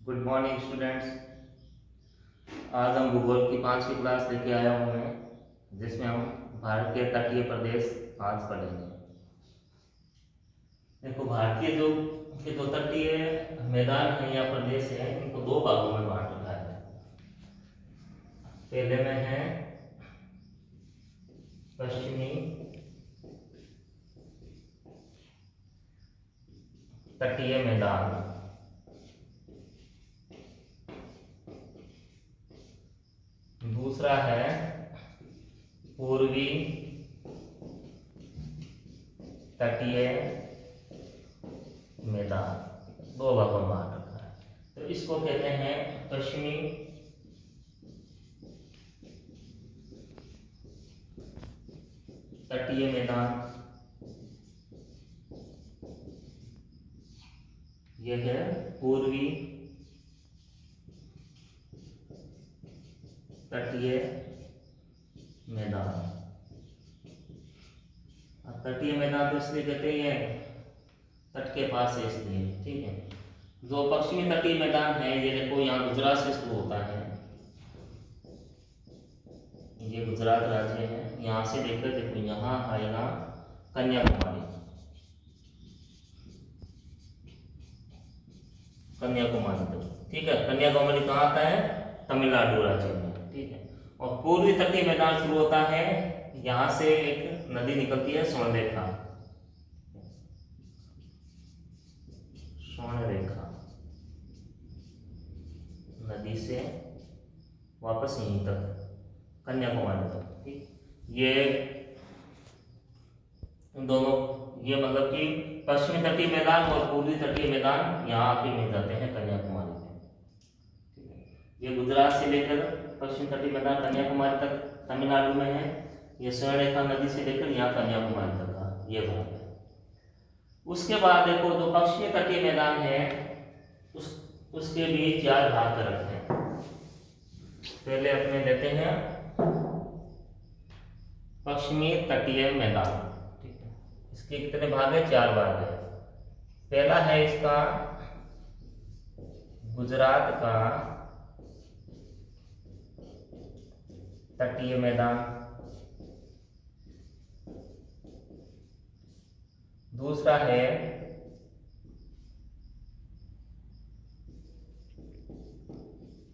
Good morning students. आज हम भूगोल की 5वीं क्लास लेके आया हूँ मैं, जिसमें हम भारत के तटीय प्रदेश आज पढ़ेंगे। देखो, भारतीय जो तटीय मैदान है या प्रदेश है, इनको दो भागों में बांट रखा है। पहले में है पश्चिमी तटीय मैदान, दूसरा है पूर्वी तटीय मैदान। दो भागों में बांट रखा है। तो इसको कहते हैं पश्चिमी तटीय मैदान, यह है पूर्वी तटीय मैदान। तटीय मैदान तो इसलिए कहते हैं तट के पास है, इसलिए। ठीक है। जो पश्चिमी तटीय मैदान है, ये देखो यहाँ गुजरात से शुरू होता है। ये गुजरात राज्य है, यहाँ से लेकर देखो यहाँ आएगा कन्याकुमारी। कन्याकुमारी तक, ठीक है। कन्याकुमारी कहाँ आता है? तमिलनाडु राज्य में। ठीक है। और पूर्वी तटीय मैदान शुरू होता है, यहाँ से एक नदी निकलती है, स्वर्णरेखा। स्वर्णरेखा नदी से वापस यहीं तक, कन्याकुमारी तक। ठीक। ये दोनों, ये मतलब कि पश्चिमी तटीय मैदान और पूर्वी तटीय मैदान यहाँ आके मिल जाते हैं कन्याकुमारी में। ठीक है। ये गुजरात से लेकर पश्चिमी तटीय मैदान कन्याकुमारी तक तमिलनाडु में है। ये स्वर्णरेखा नदी से लेकर यहाँ कन्याकुमारी तक का ये भाग है। उसके बाद देखो, जो पश्चिमी तटीय मैदान है उसके भी 4 भाग कर रखे हैं। पहले अपने लेते हैं पश्चिमी तटीय मैदान। ठीक है। इसके कितने भाग है? 4 भाग है। पहला है इसका गुजरात का तटीय मैदान, दूसरा है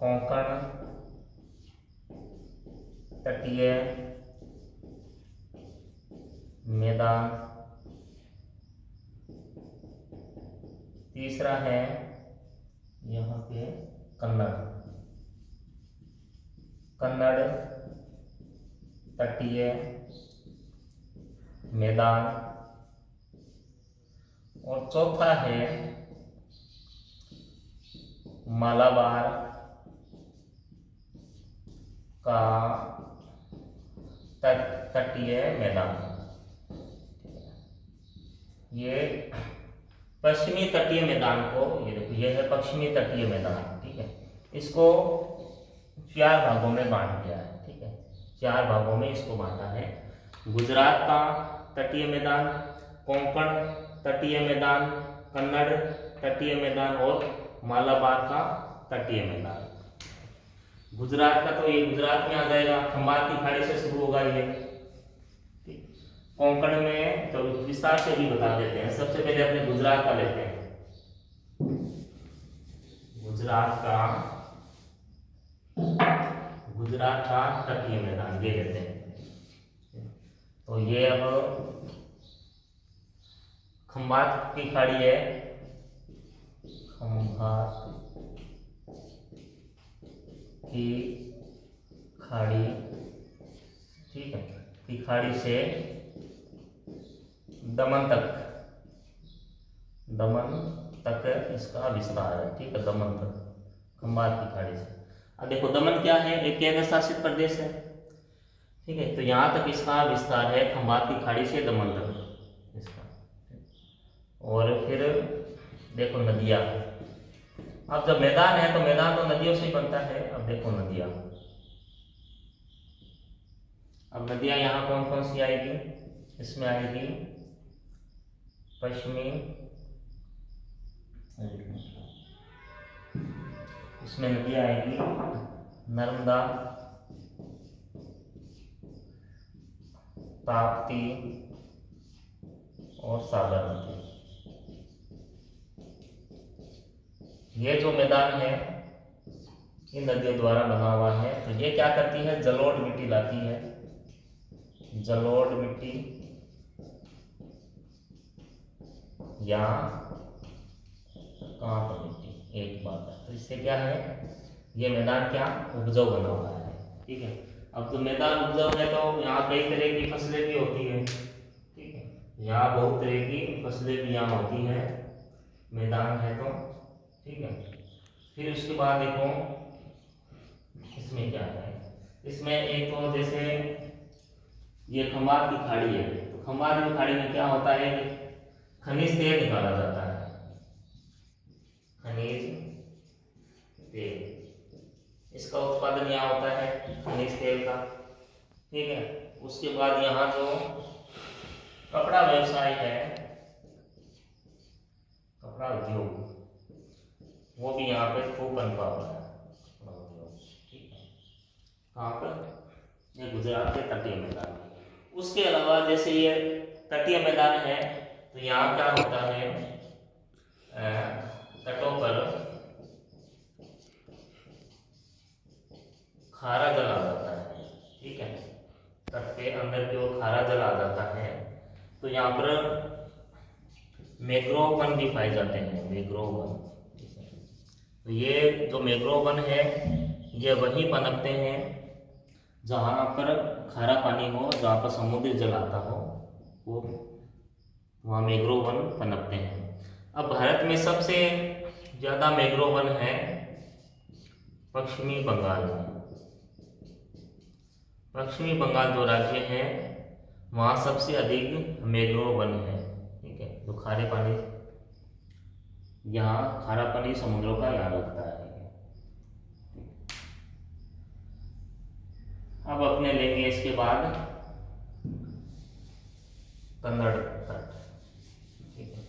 कोंकण तटीय मैदान, तीसरा है यहाँ पे कन्नड़ तटीय मैदान, और चौथा है मालाबार का तटीय मैदान। ये पश्चिमी तटीय मैदान को, ये देखो, ये है पश्चिमी तटीय मैदान। ठीक है। इसको 4 भागों में बांट दिया है। ठीक है। 4 भागों में इसको बांटा है। गुजरात का तटीय मैदान, कोंकण तटीय मैदान, कन्नड़ तटीय मैदान और मालाबार का तटीय मैदान। गुजरात का तो ये गुजरात में आ जाएगा, खंबात की खाड़ी से शुरू होगा ये। ठीक। कोंकण में तो विस्तार से भी बता देते हैं। सबसे पहले अपने गुजरात का लेते हैं। गुजरात का तटीय मैदान ये लेते हैं। तो ये अब खंबात की खाड़ी है, खंबात की खाड़ी। ठीक है। की खाड़ी से दमन तक इसका विस्तार है। ठीक है। दमन तक, खंबात की खाड़ी से। अब देखो, दमन क्या है? एक केंद्र शासित प्रदेश है। ठीक है। तो यहाँ तक इसका विस्तार है, खंबात की खाड़ी से दमन तक इसका। और फिर देखो नदियाँ। अब जब मैदान है तो मैदान तो नदियों से ही बनता है। अब देखो नदियाँ, अब नदियाँ यहाँ कौन कौन सी आएगी? इसमें आएगी पश्चिमी इसमें नदियाँ आएंगी नर्मदा, ताप्ती और सागर नदी। ये जो मैदान है इन नदियों द्वारा बना हुआ है। तो ये क्या करती है, जलोढ़ मिट्टी लाती है, जलोढ़ मिट्टी या कांप मिट्टी, एक बात है। तो इससे क्या है, ये मैदान क्या उपजाऊ बना हुआ है, ठीक है। अब तो मैदान उपजाऊ है तो यहाँ कई तरह की फसलें भी होती है, ठीक है। यहाँ बहुत तरह की फसलें भी यहाँ होती है, मैदान है तो, ठीक है। फिर उसके बाद देखो इसमें क्या है, इसमें एक तो जैसे ये खंबात की खाड़ी है, तो खंबात की खाड़ी में क्या होता है, खनिज तेल निकाला जाता है, खनिज तेल, इसका उत्पादन यहाँ होता है खनिज तेल का, ठीक है। उसके बाद यहाँ जो कपड़ा व्यवसाय है, कपड़ा उद्योग, वो भी यहाँ पे खूब बनता हुआ है, ठीक है। कहाँ पर, ये गुजरात के तटीय मैदान में। उसके अलावा जैसे ये तटीय मैदान है तो यहाँ क्या होता है, तटों पर खारा जल आ जाता है, ठीक है। तट के अंदर की ओर खारा जल आ जाता है, तो यहाँ पर मैंग्रोव वन भी पाए जाते हैं, मैंग्रोव वन। तो ये जो मैंग्रोव वन है ये वहीं पनपते हैं जहाँ पर खारा पानी हो, जहाँ पर समुद्री जल आता हो, वो वहाँ मैंग्रोव वन पनपते हैं। अब भारत में सबसे ज़्यादा मैंग्रोव वन है पश्चिमी बंगाल में। पश्चिमी बंगाल जो राज्य है वहाँ सबसे अधिक मैंग्रोव वन है, ठीक है। तो खारे पानी, यहाँ खारा पानी समुद्रों का यहाँ लगता है। अब अपने लेंगे इसके बाद कन्नड़ तट, ठीक है।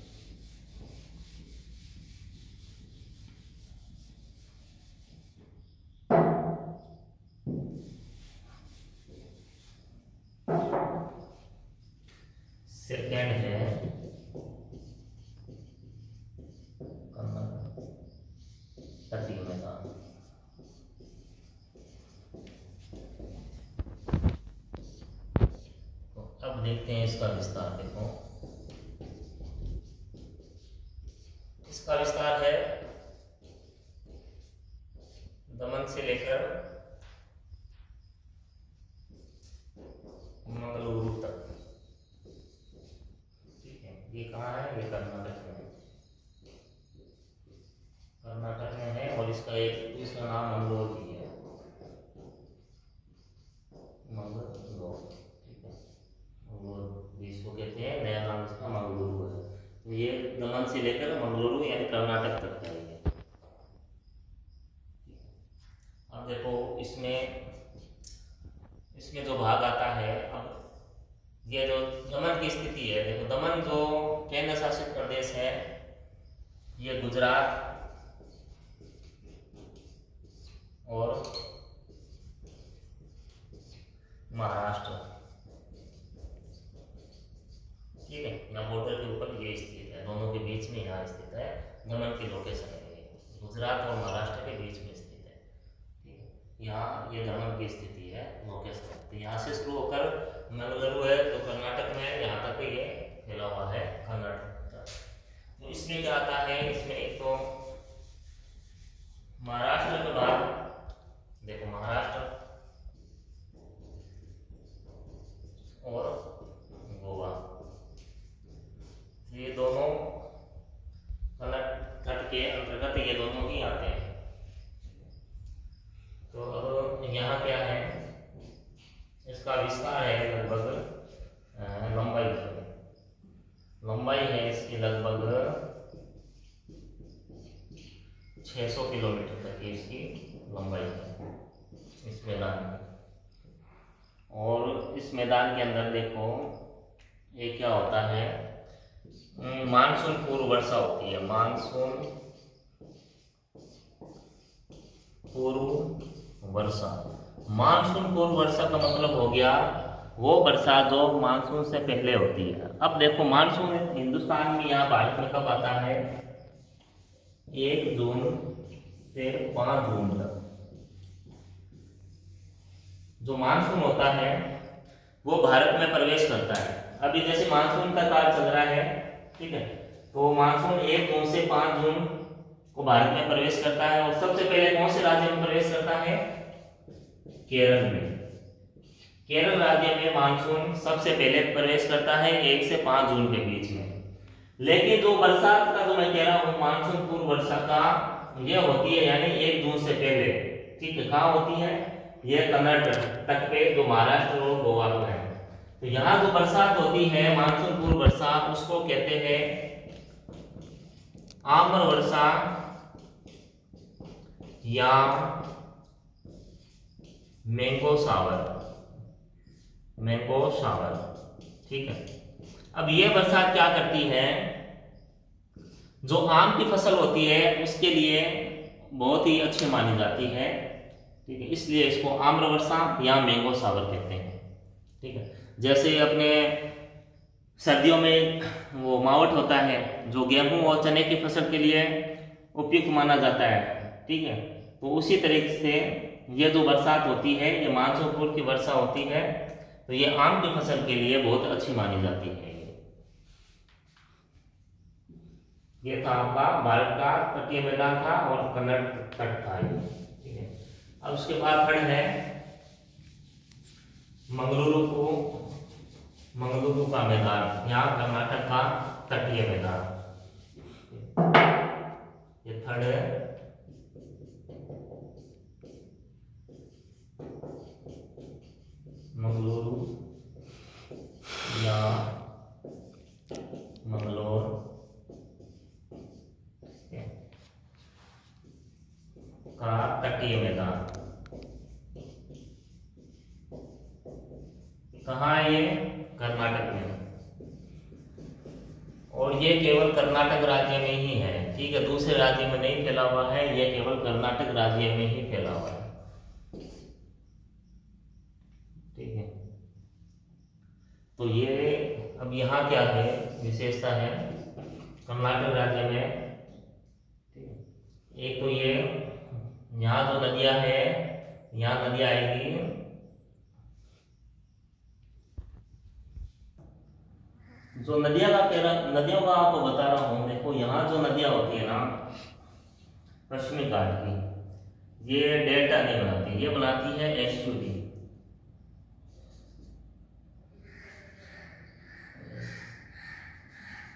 सेकेंड है कन्नड़ तटीय मैदान। अब देखते हैं इसका विस्तार। देखो इसका विस्तार है दमन से लेकर मंगलुरु तक, ठीक है। ये कहाँ है, ये कर्नाटक में है, कर्नाटक में है। और इसका एक दूसरा नाम मंगलोर भी है, मंगलोर, ठीक है। मंगलोर इसको कहते हैं, नया नाम इसका मंगलुरु है। तो ये दमन से लेकर मंगलुरु यानी कर्नाटक तक का है। अब देखो इसमें जो भाग आता है, अब ये जो दमन की स्थिति है, देखो दमन जो केंद्र शासित प्रदेश है, ये गुजरात और महाराष्ट्र, ठीक है। यहाँ बॉर्डर के ऊपर ये स्थित है, दोनों के बीच में यहाँ स्थित है दमन की लोकेशन है, गुजरात और महाराष्ट्र के बीच में स्थित है, ठीक है। यहाँ ये दमन की स्थिति है, लोकेशन। तो यहाँ से शुरू होकर मंगलुरु है जो कर्नाटक में है, यहाँ तक ये फैला हुआ है कर्नाटक। तो इसमें क्या आता है, इसमें एक तो महाराष्ट्र के बाद देखो महाराष्ट्र और गोवा, ये दोनों तट के अंतर्गत ये दोनों ही आते हैं। तो अब यहाँ क्या है, इसका विस्तार है लगभग लंबाई है इसकी लगभग 600 किलोमीटर तक की इसकी लंबाई है इस मैदान में। और इस मैदान के अंदर देखो ये क्या होता है, मानसून पूर्व वर्षा होती है, मानसून पूर्व वर्षा। मानसून पूर्व वर्षा का मतलब हो गया वो वर्षा जो मानसून से पहले होती है। अब देखो मानसून हिंदुस्तान में यहाँ भारत में कब आता है? 1 जून से 5 जून तक जो मानसून होता है वो भारत में प्रवेश करता है। अभी जैसे मानसून का काल चल रहा है, ठीक है, तो मानसून 1 जून से 5 जून को भारत में प्रवेश करता है। और सबसे पहले कौन से राज्य में प्रवेश करता है? केरल में। केरल राज्य में मानसून सबसे पहले प्रवेश करता है 1 से 5 जून के बीच में। लेकिन जो बरसात का जो मैं कह रहा हूँ मानसून पूर्व वर्षा का, ये होती है यानी 1 जून से पहले, ठीक है। कहाँ होती है? ये कर्नाटक तक पे, जो महाराष्ट्र और गोवा में है। तो यहाँ जो बरसात होती है मानसून पूर्व वर्षा, उसको कहते हैं आम्र वर्षा या मैंगो शावर, मैंगो शावर, ठीक है। अब ये बरसात क्या करती है? जो आम की फसल होती है उसके लिए बहुत ही अच्छी मानी जाती है, ठीक है। इसलिए इसको आम्र वर्षा या मैंगो शावर कहते हैं, ठीक है। जैसे अपने सर्दियों में वो मावठ होता है जो गेहूं और चने की फसल के लिए उपयुक्त माना जाता है, ठीक है। तो उसी तरीके से ये जो बरसात होती है ये मानसून पूर्व की वर्षा होती है, तो ये आम की फसल के लिए बहुत अच्छी मानी जाती है। ये था आपका भारत का तटीय मैदान था और कन्नड़ तट था, ठीक है। अब उसके बाद थर्ड है मंगलुरु का मैदान, यहाँ कर्नाटक का तटीय मैदान, ये थर्ड है। मंगलुरु या मंगलोर का तटीय मैदान। कहाँ है ये? कर्नाटक में। और ये केवल कर्नाटक राज्य में ही है, ठीक है। दूसरे राज्य में नहीं फैला हुआ है, ये केवल कर्नाटक राज्य में ही फैला हुआ है, ठीक है। तो ये अब यहाँ क्या है विशेषता है कर्नाटक राज्य में, ठीक है। एक तो ये यहाँ जो नदियां है, यहाँ नदियां आएगी जो नदियों का आपको बता रहा हूं। देखो यहाँ जो नदियां होती है ना पश्चिमी घाट की, ये डेल्टा नहीं बनाती, ये बनाती है एस्चुरी,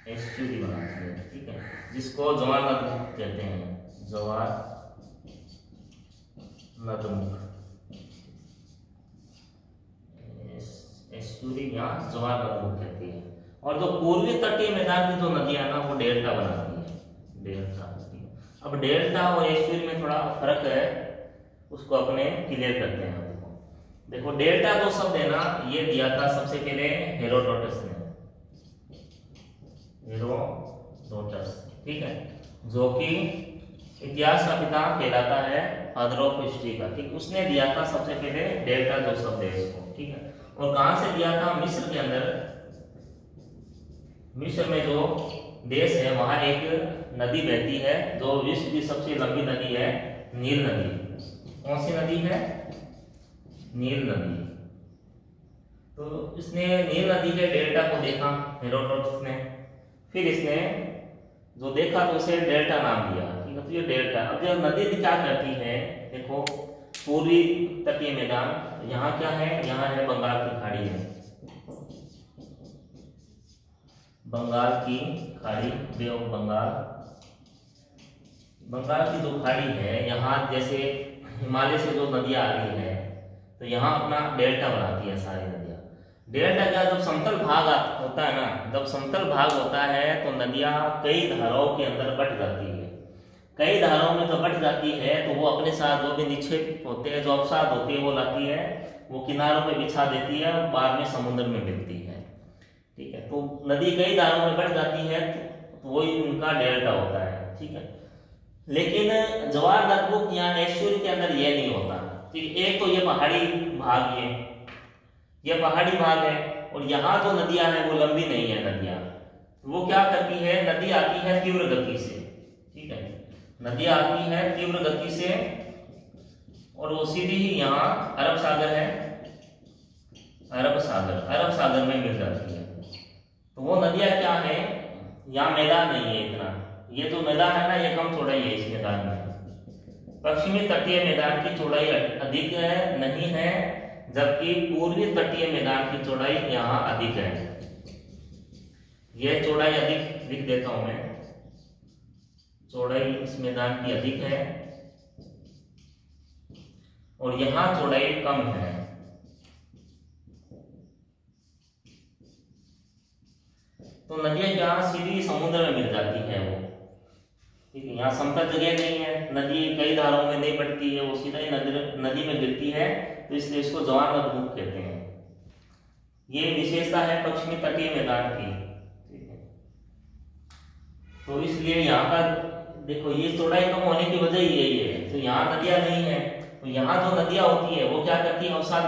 एस्चुरी बनाती है, ठीक है, जिसको जवार नदमुख कहते हैं, जवार नदमुख, एस्चुरी या जवार नदमुख कहती है। और जो पूर्वी तटीय मैदान की जो नदियां ना वो डेल्टा बनाती है, डेल्टा। अब डेल्टा और एस्चुरी में थोड़ा फर्क है, उसको अपने क्लियर करते हैं। देखो डेल्टा जो शब्द है ना ये दिया था सबसे पहले हेरोडोटस ने, हेरोडोटस, ठीक है, जो कि इतिहास का पिता कहलाता है, फादर ऑफ हिस्ट्री का, ठीक। उसने दिया था सबसे पहले डेल्टा जो शब्द है इसको, ठीक है। और कहां से दिया था? मिस्र के अंदर। मिस्र में जो देश है वहां एक नदी बहती है जो विश्व की सबसे लंबी नदी है, नील नदी। कौन सी नदी है? नील नदी। तो इसने नील नदी के डेल्टा को देखा हेरोडोटस ने, फिर इसने जो देखा तो उसे डेल्टा नाम दिया, ठीक है। तो ये डेल्टा। अब जब नदी क्या करती है, देखो पूर्वी तटीय मैदान, यहाँ क्या है? यहाँ है बंगाल की खाड़ी है, बंगाल की खाड़ी, बे ऑफ बंगाल। बंगाल की जो खाड़ी है, यहाँ जैसे हिमालय से जो नदियां आ रही है तो यहाँ अपना डेल्टा बनाती है सारी नदियां। डेल्टा क्या, जब समतल भाग होता है ना, जब समतल भाग होता है तो नदियां कई धाराओं के अंदर बट जाती है। कई धाराओं में जब बट जाती है तो वो अपने साथ जो भी निक्षेप होते हैं, जो अवसाद होती है वो लाती है, वो किनारों पे बिछा देती है, बाद में समुद्र में मिलती है, ठीक है। तो नदी कई धाराओं में बढ़ जाती है तो वही उनका डेल्टा होता है, ठीक है। लेकिन जवाहर नदबुक या एस्चुरी के अंदर ये नहीं होता। ठीक, एक तो ये पहाड़ी भाग, ये पहाड़ी भाग है, और यहाँ जो नदियां हैं वो लंबी नहीं है नदियां। वो क्या करती है, नदी आती है तीव्र गति से। ठीक है, नदी आती है तीव्र गति से और वो सीधी ही यहाँ अरब सागर है, अरब सागर में मिल जाती है। तो वो नदियां क्या है, यहाँ मैदान नहीं है इतना, ये जो मैदान है ना ये कम चौड़ाई है इस मैदान में। पश्चिमी तटीय मैदान की चौड़ाई अधिक नहीं है, जबकि पूर्वी तटीय मैदान की चौड़ाई यहाँ अधिक है। यह चौड़ाई अधिक लिख देता हूं मैं, चौड़ाई इस मैदान की अधिक है और यहाँ चौड़ाई कम है। तो नदियां यहाँ सीधी समुद्र में मिल जाती है वो। ठीक है, यहाँ समतल जगह नहीं है, नदी कई धाराओं में नहीं बढ़ती है, वो सीधा ही नदी में गिरती है, तो इसलिए इसको जवाहर नदबुक कहते हैं। ये विशेषता है पश्चिमी तटीय मैदान की। ठीक है, तो इसलिए यहाँ का देखो ये चौड़ाई कम होने की वजह यही है। तो यहाँ नदियां नहीं है, तो यहाँ जो नदियां होती है वो क्या करती है, अवसाद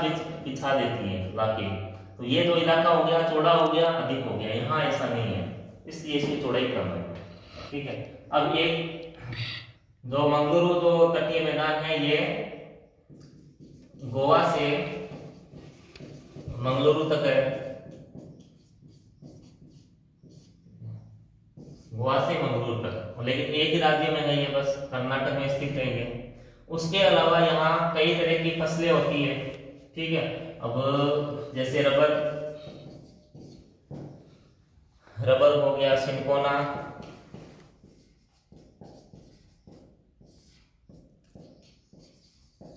बिछा देती है लाके। तो ये जो इलाका हो गया चौड़ा हो गया, अधिक हो गया, यहाँ ऐसा नहीं है, इसलिए इसकी चौड़ाई कम है। ठीक है, अब एक जो मंगलुरु जो तटीय मैदान है, ये गोवा से मंगलुरु तक है, गोवा से मंगलुरु तक, लेकिन एक ही राज्य में है ये, बस कर्नाटक में स्थित है ये। उसके अलावा यहाँ कई तरह की फसलें होती है। ठीक है, अब जैसे रबर हो गया, सिनकोना,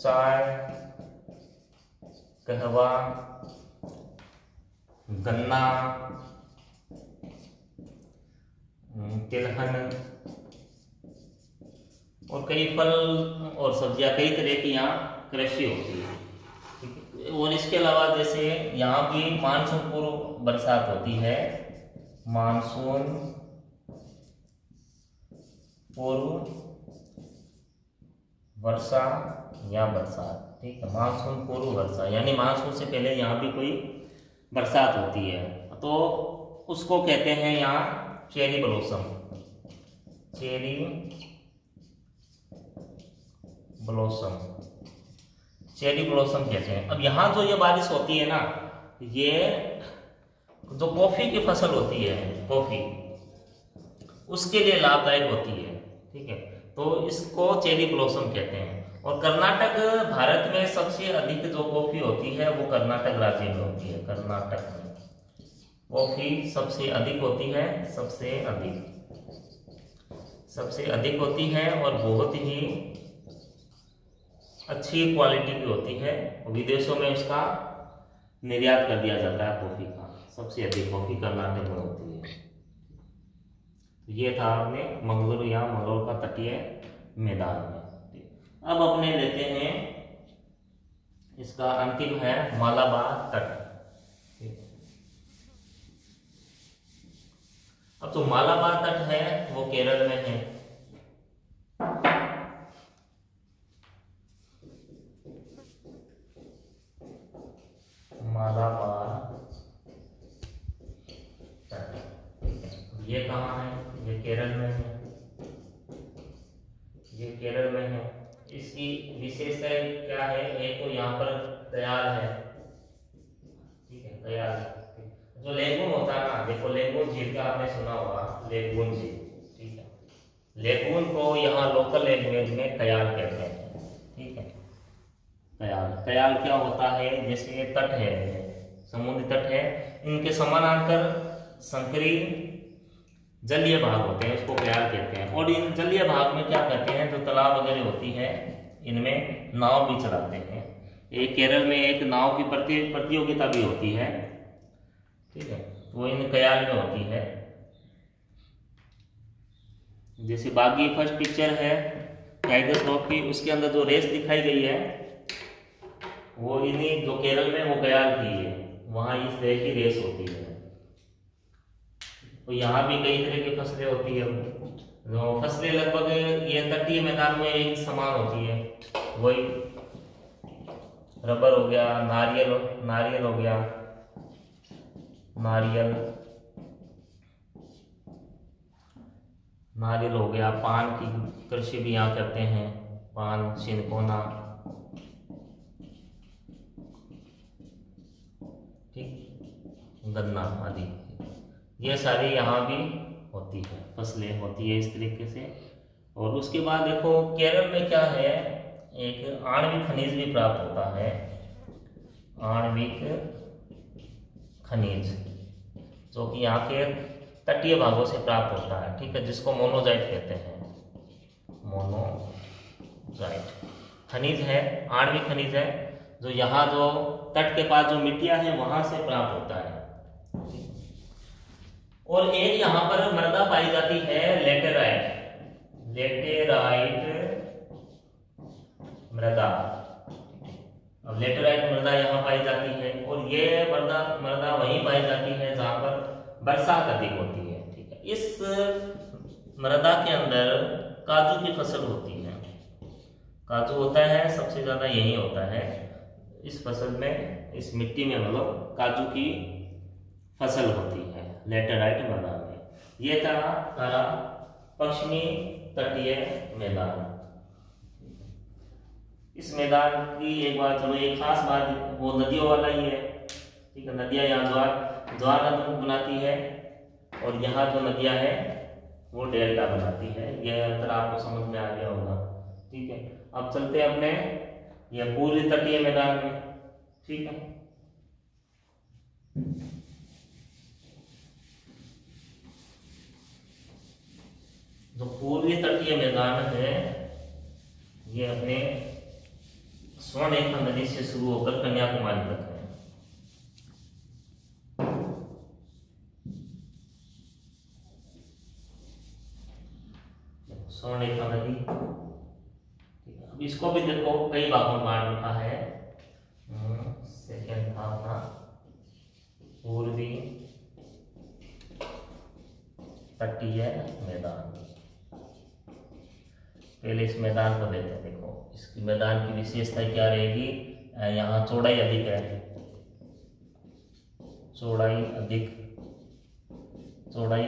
चाय, कहवा, गन्ना, तिलहन और कई फल और सब्जियां, कई तरह की यहाँ कृषि होती है। और इसके अलावा जैसे यहाँ भी मानसून पूर्व बरसात होती है, मानसून पूर्व वर्षा या बरसात। ठीक है, मानसून पूर्व वर्षा यानी मानसून से पहले यहाँ भी कोई बरसात होती है, तो उसको कहते हैं यहाँ cherry blossom, cherry blossom, cherry blossom कहते हैं। अब यहाँ जो ये बारिश होती है ना, ये जो कॉफी की फसल होती है, कॉफी, उसके लिए लाभदायक होती है। ठीक है, तो इसको चेरी ब्लॉसम कहते हैं। और कर्नाटक, भारत में सबसे अधिक जो कॉफी होती है वो कर्नाटक राज्य में होती है। कर्नाटक में कॉफी सबसे अधिक होती है, सबसे अधिक होती है और बहुत ही अच्छी क्वालिटी की होती है। विदेशों में उसका निर्यात कर दिया जाता है कॉफी का। सबसे अधिक कॉफी कर्नाटक में होती है। ये था आपने मंगलुरु या मंगलौर का तटीय मैदान में। अब अपने लेते हैं इसका अंतिम है मालाबार तट। अब जो मालाबार तट है वो केरल में है। मालाबार तट ये कहाँ है? ये केरल में है। ये केरल में है। इसकी विशेषता क्या है? एक तो यहाँ पर कयाल है, ठीक है, कयाल। जो लेगून होता है ना, देखो लेगून झील का आपने सुना होगा, लेगून झील, ठीक है। लेगून को यहाँ लोकल लैंग्वेज में कयाल कहते हैं, ठीक है। कयाल, कयाल क्या होता है? जैसे तट है, समुद्री तट है, इनके समानांतर संकरी जलीय भाग होते हैं, उसको कयाल कहते हैं। और इन जलीय भाग में क्या करते हैं, जो तालाब वगैरह होती है, इनमें नाव भी चलाते हैं। एक केरल में एक नाव की प्रतियोगिता भी होती है, ठीक है, वो इन कयाल में होती है। जैसे बागी फर्स्ट पिक्चर है टाइगर श्रॉफ की, उसके अंदर जो रेस दिखाई गई है वो इन्हीं जो केरल में वो कयाल की है, वहां इस तरह की रेस होती है। तो यहाँ भी कई तरह की फसलें होती है, जो फसलें लगभग ये तटीय मैदान में एक समान होती है, वही रबर हो गया, नारियल हो गया, नारियल हो गया, पान की कृषि भी यहाँ करते हैं, पान, सिनकोना, ठीक, गन्ना आदि, ये सारी यहाँ भी होती है, फसलें होती है इस तरीके से। और उसके बाद देखो केरल में क्या है, एक आणविक खनिज भी प्राप्त होता है, आणविक खनिज, जो कि यहाँ के तटीय भागों से प्राप्त होता है, ठीक है, जिसको मोनोजाइट कहते हैं, मोनोजाइट खनिज है, आणविक खनिज है, जो यहाँ जो तट के पास जो मिट्टियां हैं वहां से प्राप्त होता है। और एक यहाँ पर मृदा पाई जाती है लेटेराइट मृदा। अब लेटेराइट मृदा यहाँ पाई जाती है, और ये मृदा वहीं पाई जाती है जहां पर बरसात अधिक होती है, ठीक है। इस मृदा के अंदर काजू की फसल होती है, काजू होता है सबसे ज्यादा यही होता है इस फसल में, इस मिट्टी में मतलब काजू की फसल होती है लेटेराइट मृदा में। ये था पश्चिमी तटीय मैदान। इस मैदान की एक बात, चलो एक खास बात, वो नदियों वाला ही है, ठीक है। नदियां यहाँ ज्वार नदी बनाती है, और यहाँ जो नदियां हैं वो डेल्टा बनाती है। यह अंतर आपको समझ में आ गया होगा, ठीक है। अब चलते हैं अपने ये पूर्वी तटीय मैदान में, ठीक है। जो पूर्वी तटीय मैदान है ये अपने स्वर्णरेखा नदी से शुरू होकर कन्याकुमारी तक है। स्वर्णरेखा नदी, अब इसको भी देखो कई भागों में बांट रखा है। सेकेंड था अपना पूर्वी तटीय मैदान। पहले इस मैदान को देखते हैं। देखो इस मैदान की विशेषता क्या रहेगी, यहाँ चौड़ाई अधिक है, चौड़ाई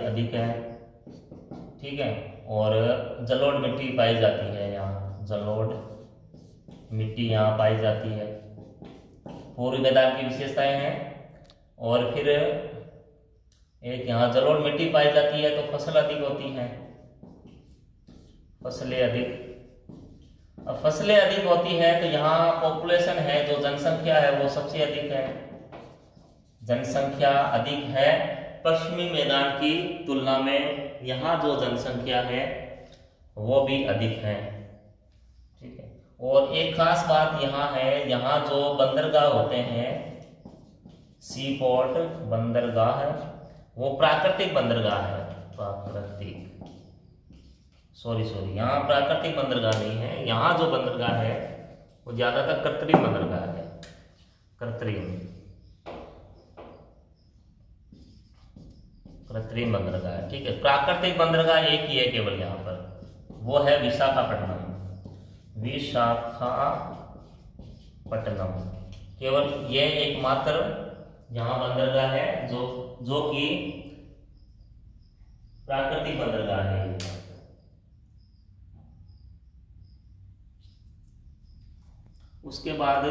अधिक है, ठीक है। और जलोढ़ मिट्टी पाई जाती है, यहाँ जलोढ़ मिट्टी यहाँ पाई जाती है, पूर्वी मैदान की विशेषताएं हैं। और फिर एक यहाँ जलोढ़ मिट्टी पाई जाती है तो फसल अधिक होती है, फसलें अधिक। अब फसलें अधिक होती है तो यहाँ पॉपुलेशन है, जो जनसंख्या है वो सबसे अधिक है, जनसंख्या अधिक है पश्चिमी मैदान की तुलना में। यहाँ जो जनसंख्या है वो भी अधिक है, ठीक है। और एक खास बात यहाँ है, यहाँ जो बंदरगाह होते हैं, सी पोर्ट बंदरगाह है, वो प्राकृतिक बंदरगाह है, यहाँ प्राकृतिक बंदरगाह नहीं है। यहाँ जो बंदरगाह है वो ज्यादातर कृत्रिम बंदरगाह है, कृत्रिम बंदरगाह है, ठीक है। प्राकृतिक बंदरगाह एक ही है केवल यहाँ पर, वो है विशाखापट्टनम, केवल ये एकमात्र यहाँ बंदरगाह है जो कि प्राकृतिक बंदरगाह है। उसके बाद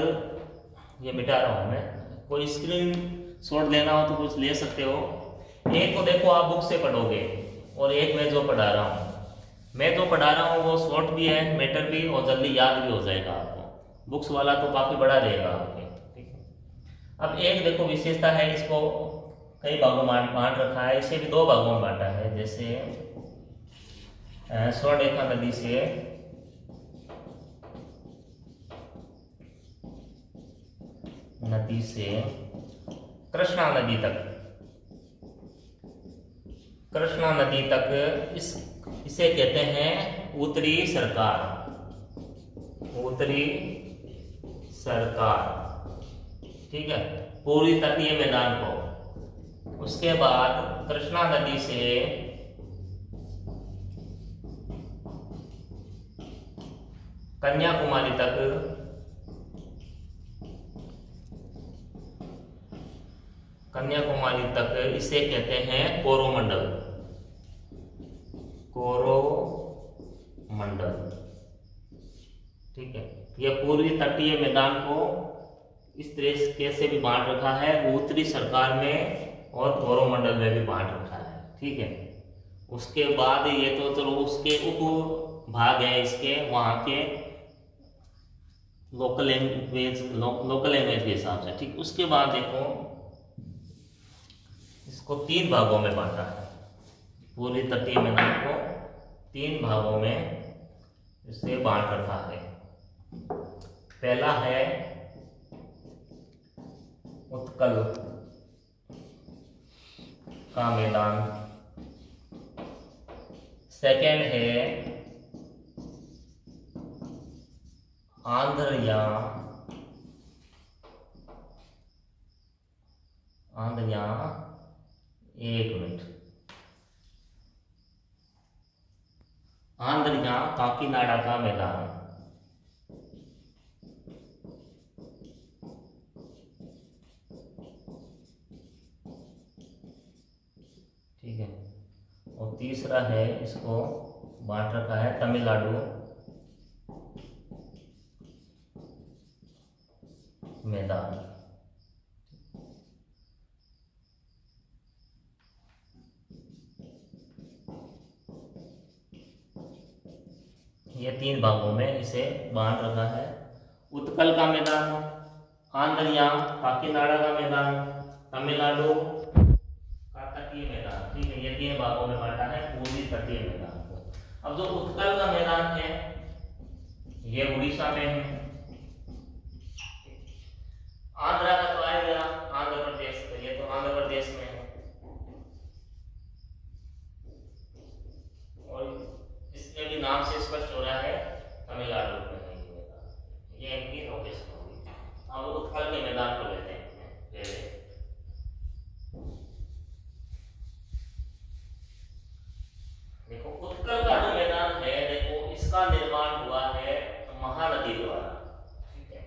ये मिटा रहा हूं मैं, कोई स्क्रीन शॉट लेना हो तो कुछ ले सकते हो। एक को देखो आप बुक से पढ़ोगे, और एक मैं जो पढ़ा रहा हूँ, वो शॉर्ट भी है, मैटर भी, और जल्दी याद भी हो जाएगा आपको। बुक्स वाला तो काफी बड़ा रहेगा आपके, ठीक है। अब एक देखो विशेषता है, इसको कई भागों में बांट रखा है, इसे भी दो भागों में बांटा है। जैसे स्वर्णरेखा नदी से कृष्णा नदी तक इसे कहते हैं उत्तरी सरकार, ठीक है, पूर्वी तटीय मैदान को। उसके बाद कृष्णा नदी से कन्याकुमारी तक इसे कहते हैं कोरोमंडल। ठीक है। यह पूर्वी तटीय मैदान को इस तरीके से भी बांट रखा है, उत्तरी सरकार में और कोरोमंडल में भी बांट रखा है। ठीक है। उसके बाद ये तो चलो उसके उप भाग है इसके वहां के लोकल लैंग्वेज के हिसाब से। ठीक। उसके बाद देखो इसको 3 भागों में बांटा है। पूर्वी तटीय मैदान को 3 भागों में इसे बांट रखा है। पहला है उत्कल का मैदान, सेकेंड है आंध्र या काकीनाडा का मैदान। ठीक है। और तीसरा है इसको बांट रखा है तमिलनाडु मैदान। ये 3 भागों में इसे बांट रखा है। उत्कल का मैदान, आंध्र या काकीनाडा का मैदान, तमिलनाडु का तटीय मैदान। ठीक है। ये 3 भागों में बांटा है पूर्वी तटीय मैदान को। अब जो उत्कल का मैदान है ये उड़ीसा में है। आंध्र का तो आएगा आंध्र प्रदेश, तो ये तो आंध्र प्रदेश में है। और इसमें भी नाम से स्पष्ट हो रहा है तमिलनाडु में है ये मैदान। ये इनकी लोकेशन होगी। अब उत्कल के मैदान को लेते हैं पहले। देखो उत्कल का जो मैदान है, देखो इसका निर्माण हुआ है महानदी द्वारा। ठीक है।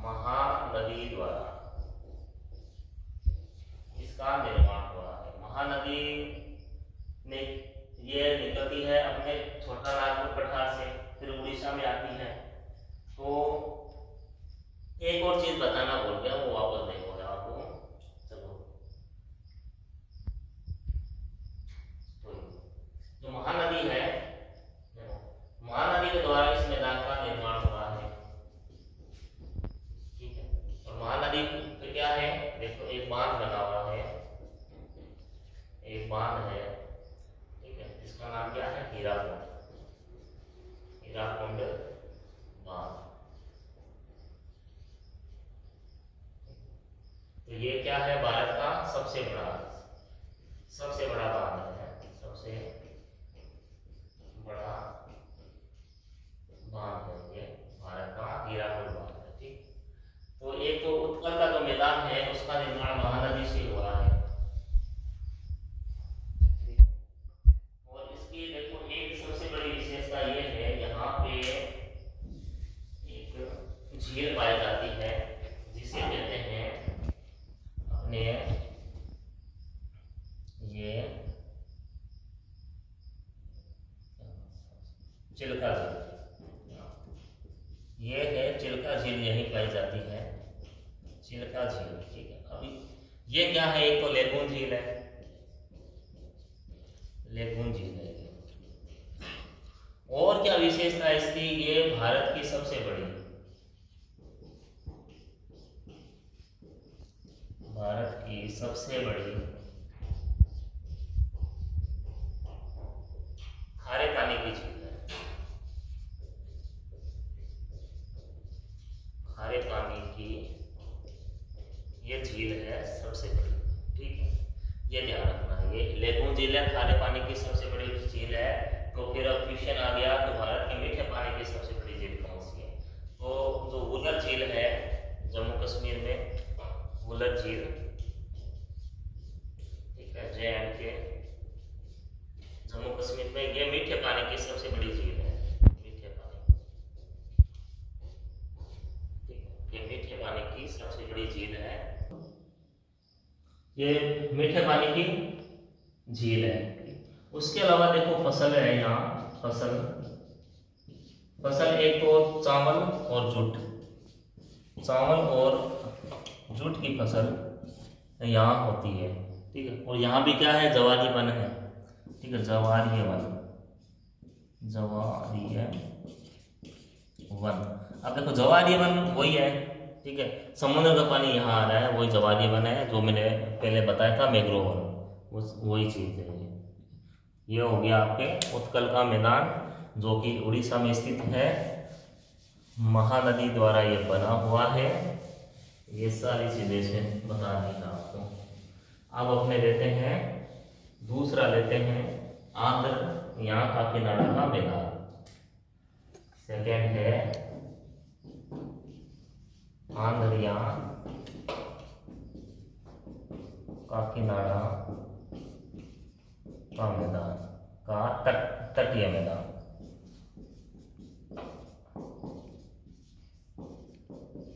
महानदी द्वारा इसका निर्माण हुआ है। महानदी में ये निकलती है अपने छोटा नागपुर पठार से, फिर उड़ीसा में आती है। तो एक और चीज बताना भूल गया, वो वापस देखो आपको। चलो तो जो महानदी है, महानदी के द्वारा इस मैदान का निर्माण हुआ है। ठीक है। और महानदी पे क्या है, देखो एक बांध बना हुआ है, एक बांध है। इसका नाम क्या है, हीराकुंड बांध। तो ये क्या है, भारत का सबसे बड़ा बांध है, सबसे बड़ा बांध है ये भारत का हीराकुंड बांध है। ठीक। तो एक तो उत्कल का जो मैदान है उसका निर्माण महानदी से हुआ है। देखो एक सबसे बड़ी विशेषता ये है, यहाँ पे एक झील पाई जाती है जिसे कहते हैं अपने ये चिल्का झील। ये है चिल्का झील, यहीं पाई जाती है चिल्का झील। ठीक है। अभी ये क्या है, एक तो लेगून झील है, लेगून झील है। और क्या विशेषता है इसकी, ये भारत की सबसे बड़ी खारे पानी की झील है। खारे पानी की ये झील है सबसे बड़ी। ठीक है। ये ध्यान रखना है, ये लेगून झील है, खारे पानी की सबसे बड़ी झील है। तो फिर अब क्वेश्चन आ गया, तो भारत के मीठे पानी की सबसे बड़ी झील कौन सी है? तो जो वुलर झील है जम्मू कश्मीर में, वुलर झील। ठीक है। JNK जम्मू कश्मीर में, ये मीठे पानी की सबसे बड़ी झील है, मीठे पानी बड़ी झील है, ये मीठे पानी की झील है। उसके अलावा देखो फसल है यहाँ, फसल एक तो चावल और जूट, चावल और जूट की फसल यहाँ होती है, ठीक है। और यहाँ भी क्या है, जवारी वन है, ठीक है, जवारी वन। अब देखो जवारी वन वही है, ठीक है, समुद्र का पानी यहाँ आ रहा है, वही जवारी वन है जो मैंने पहले बताया था, मैंग्रोव वन, वही चीज है। ये हो गया आपके उत्कल का मैदान जो कि उड़ीसा में स्थित है, महानदी द्वारा ये बना हुआ है। ये सारी चीजें इसमें बता दी आपको। अब अपने लेते हैं दूसरा, लेते हैं आंध्र यहाँ काकीनाडा का मैदान। सेकेंड है आंध्र यहाँ काकीनाडा का मैदान का तटीय मैदान,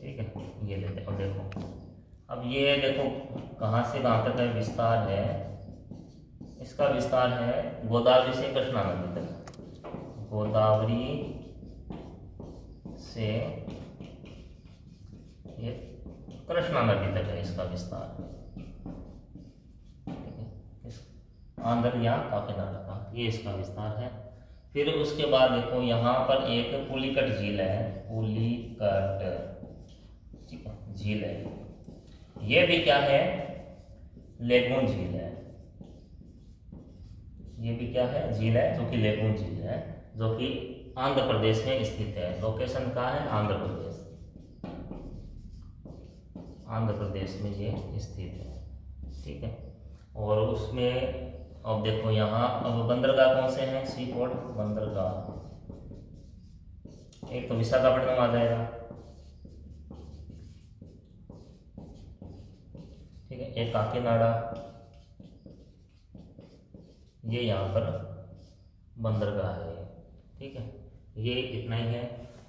ठीक है। ये लेते हैं, देखो अब ये देखो कहाँ से कहाँ तक है विस्तार है, इसका विस्तार है गोदावरी से कृष्णा नदी तक, गोदावरी से ये कृष्णा नदी तक है इसका विस्तार, आंध्र या काकीनाडा का, ये इसका विस्तार है। फिर उसके बाद देखो यहाँ पर एक पुलिकट झील है, पुलिकट, ठीक है, झील है। ये भी क्या है, लेगून झील है। ये भी क्या है, झील है जो कि लेगून झील है, जो कि आंध्र प्रदेश में स्थित है। लोकेशन कहाँ है, आंध्र प्रदेश, आंध्र प्रदेश में ये स्थित है, ठीक है। और उसमें अब देखो यहाँ अब बंदरगाह कौन से हैं, सी पोर्ट बंदरगाह, एक तो विशाखापट्टनम आ जाएगा, ठीक है, एक काकीनाडा, ये यहाँ पर बंदरगाह है, ठीक है। ये इतना ही है।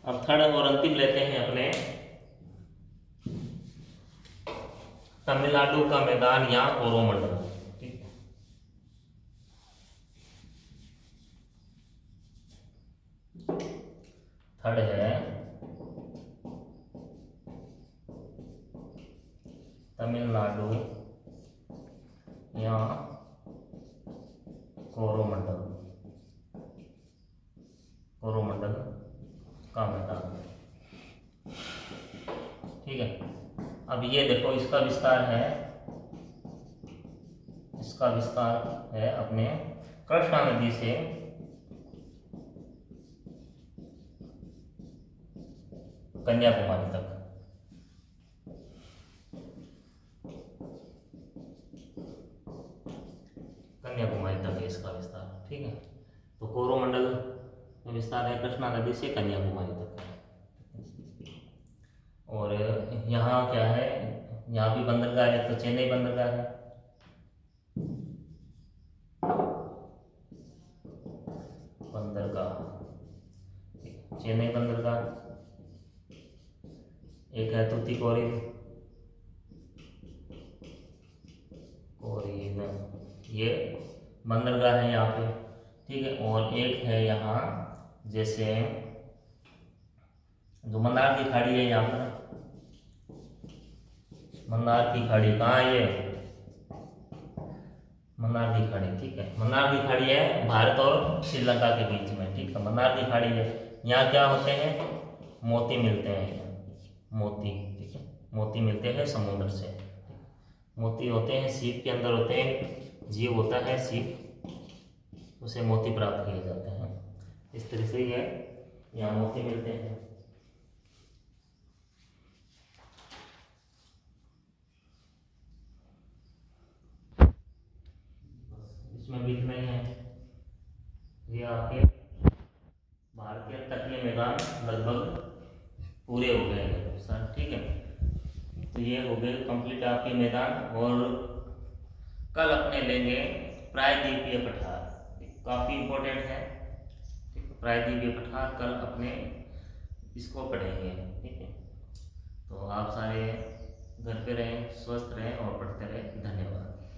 अब थर्ड और अंतिम लेते हैं अपने तमिलनाडु का मैदान या कोरोमंडल, ठीक है। थर्ड है तमिलनाडु या कोरोमंडल, कोरोमंडल का मैदान, ठीक है। अब ये देखो इसका विस्तार है, इसका विस्तार है अपने कृष्णा नदी से कन्याकुमारी तक, कन्याकुमारी तक है इसका विस्तार, ठीक है। तो कोरोमंडल में विस्तार है कृष्णा नदी से कन्याकुमारी तक है। और यहाँ क्या है, यहाँ भी बंदरगाह है, तो चेन्नई बंदरगाह है, बंदरगाह, चेन्नई बंदरगाह। एक है तूतीकोरिन, ये बंदरगाह है यहाँ पे, ठीक है। और एक है यहाँ जैसे जो मंदार की खाड़ी है, यहाँ पर मंदार की खाड़ी कहाँ है, ये मंदार की खाड़ी, ठीक है। मंदार की खाड़ी है भारत और श्रीलंका के बीच में, ठीक है, मंदार की खाड़ी है। यहाँ क्या होते हैं, मोती मिलते हैं, मोती, ठीक है, मोती मिलते हैं समुद्र से, मोती होते हैं, सीप के अंदर होते हैं, जीव होता है सीप, उसे मोती प्राप्त किए जाते हैं। इस तरह से ये यहाँ मोती मिलते हैं। इसमें भी इतना ही है। ये आपके भारतीय तटीय मैदान लगभग पूरे हो गए हैं सर, ठीक है। तो ये हो गए कंप्लीट आपके मैदान। और कल अपने लेंगे प्रायद्वीपीय पठार, काफ़ी इम्पोर्टेंट है, ठीक है। प्रायद्वीपीय पठार कल अपने इसको पढ़ेंगे, ठीक है। तो आप सारे घर पे रहें, स्वस्थ रहें और पढ़ते रहें। धन्यवाद।